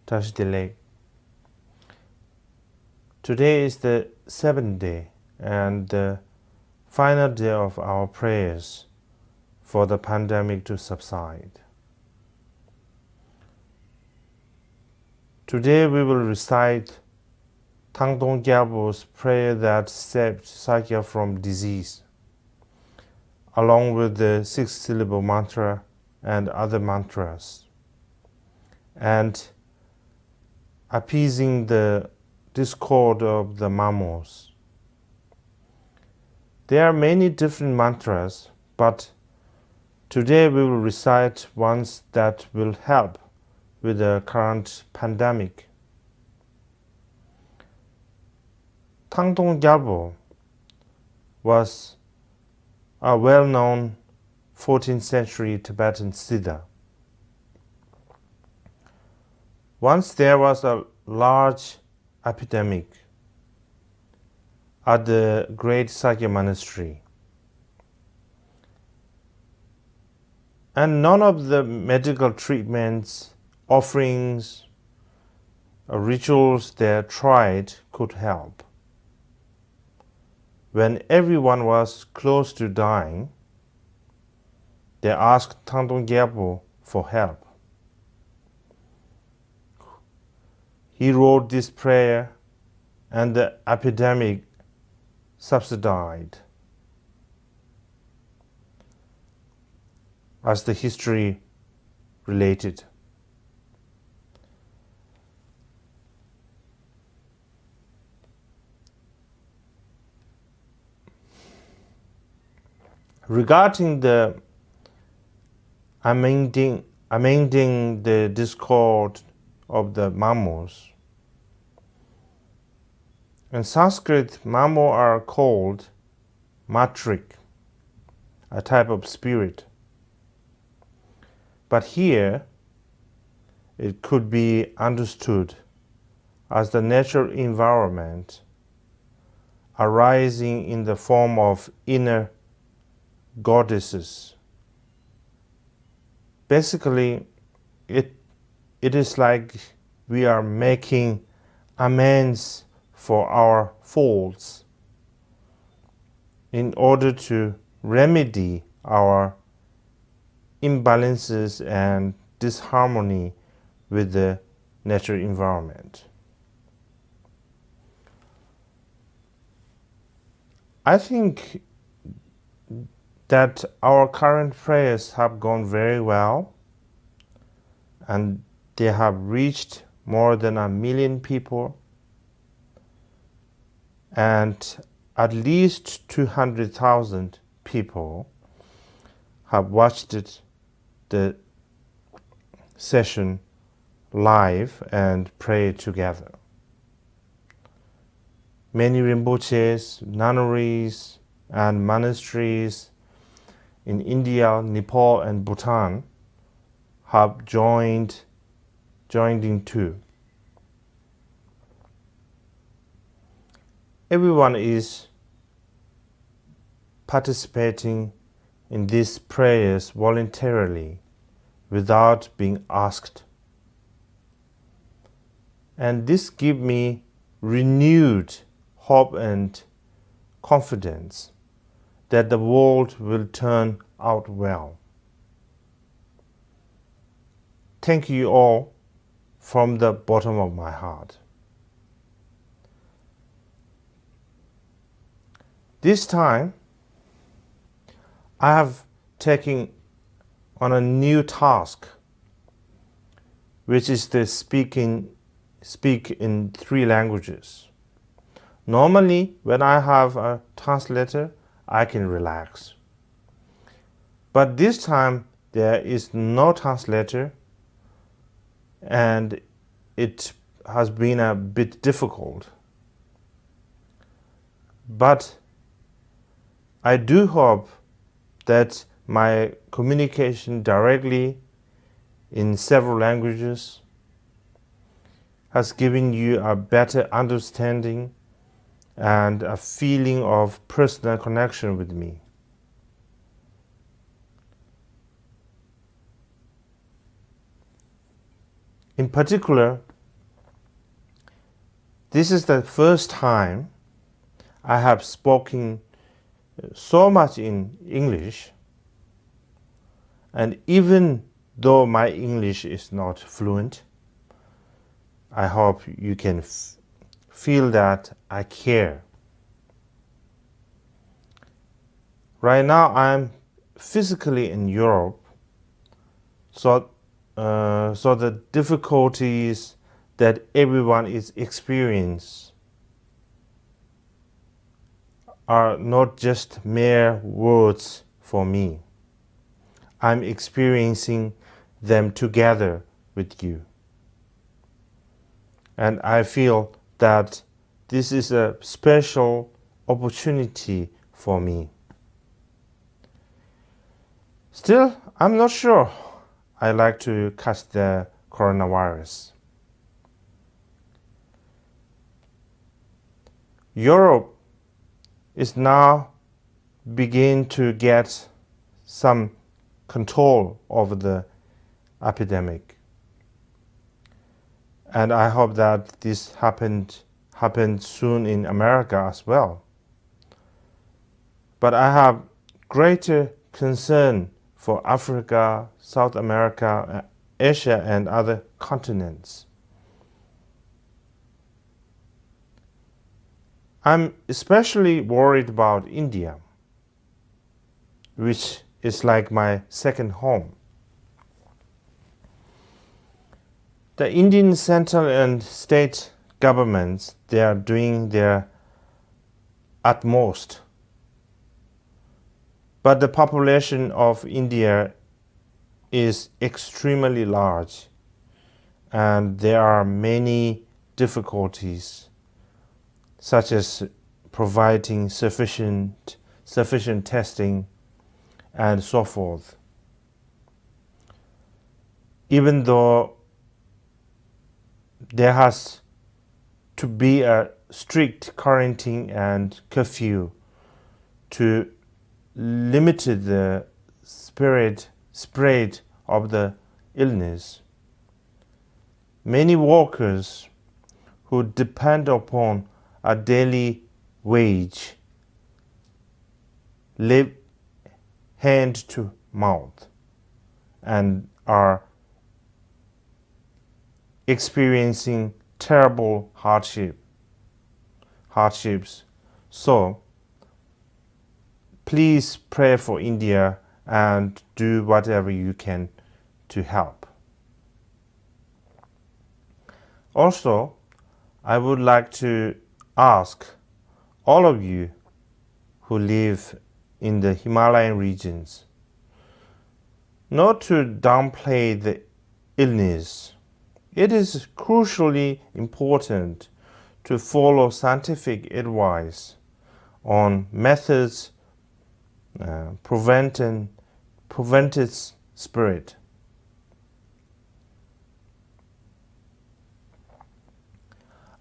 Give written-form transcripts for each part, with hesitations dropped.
touch the leg. Today is the 7th day and the final day of our prayers for the pandemic to subside. Today we will recite Tangdong Gyalpo's prayer that saved Sakya from disease, along with the 6-syllable mantra and other mantras, and appeasing the discord of the mammals. There are many different mantras, but today we will recite ones that will help with the current pandemic. Tangdong Gyalpo was a well-known 14th century Tibetan Siddha. Once there was a large epidemic at the great Sakya monastery, and none of the medical treatments, offerings, or rituals they tried could help. When everyone was close to dying, they asked Tangdong Gyalpo for help. He wrote this prayer and the epidemic subsided, as the history related. Regarding the amending the discord of the mammals, in Sanskrit, mammal are called matrik, a type of spirit. But here, it could be understood as the natural environment arising in the form of inner goddesses. Basically, it is like we are making amends for our faults in order to remedy our imbalances and disharmony with the natural environment. I think that our current prayers have gone very well, and they have reached more than 1 million people, and at least 200,000 people have watched the session live and prayed together. Many Rinpoches, nunneries, and monasteries in India, Nepal, and Bhutan have joined in too. Everyone is participating in these prayers voluntarily without being asked. And this gives me renewed hope and confidence that the world will turn out well. Thank you all from the bottom of my heart. This time, I have taken on a new task, which is to speak in 3 languages. Normally, when I have a translator, I can relax. But this time, there is no translator, and it has been a bit difficult. But I do hope that my communication directly in several languages has given you a better understanding and a feeling of personal connection with me. In particular, This is the first time I have spoken so much in English, and even though my English is not fluent, I hope you can feel that I care. Right now I'm physically in Europe, so the difficulties that everyone is experiencing are not just mere words for me. I'm experiencing them together with you. And I feel that this is a special opportunity for me. Still, I'm not sure I like to catch the coronavirus. Europe is now beginning to get some control over the epidemic. And I hope that this happened soon in America as well. But I have greater concern for Africa, South America, Asia, and other continents. I'm especially worried about India, which is like my second home. The Indian central and state governments, they are doing their utmost. But the population of India is extremely large, and there are many difficulties, such as providing sufficient testing and so forth. Even though there has to be a strict quarantine and curfew to limit the spread of the illness, many workers who depend upon a daily wage live hand to mouth and are experiencing terrible hardships. So please pray for India and do whatever you can to help. Also, I would like to ask all of you who live in the Himalayan regions not to downplay the illness. It is crucially important to follow scientific advice on methods preventive spirit.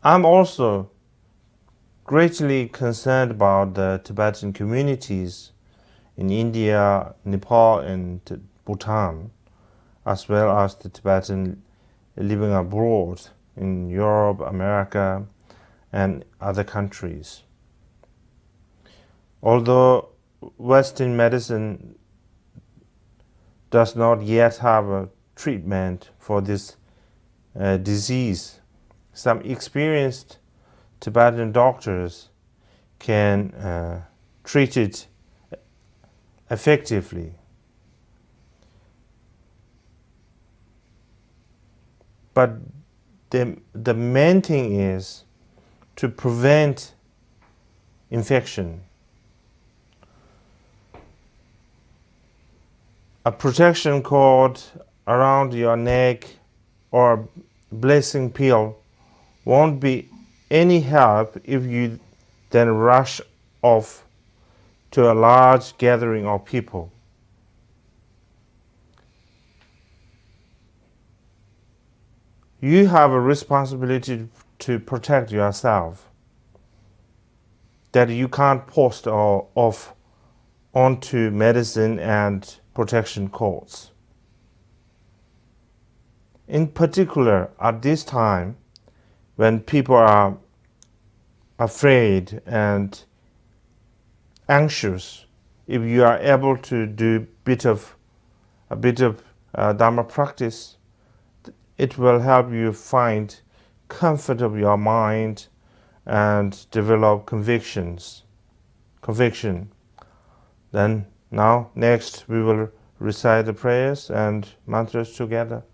I'm also greatly concerned about the Tibetan communities in India, Nepal, and Bhutan, as well as the Tibetan living abroad in Europe, America, and other countries. Although Western medicine does not yet have a treatment for this disease, some experienced Tibetan doctors can treat it effectively. But the main thing is to prevent infection. A protection cord around your neck or blessing pill won't be any help if you then rush off to a large gathering of people. You have a responsibility to protect yourself that you can't post off onto medicine and protection cords. In particular, at this time, when people are afraid and anxious, if you are able to do a bit of Dharma practice, it will help you find comfort of your mind and develop conviction. Then now next we will recite the prayers and mantras together.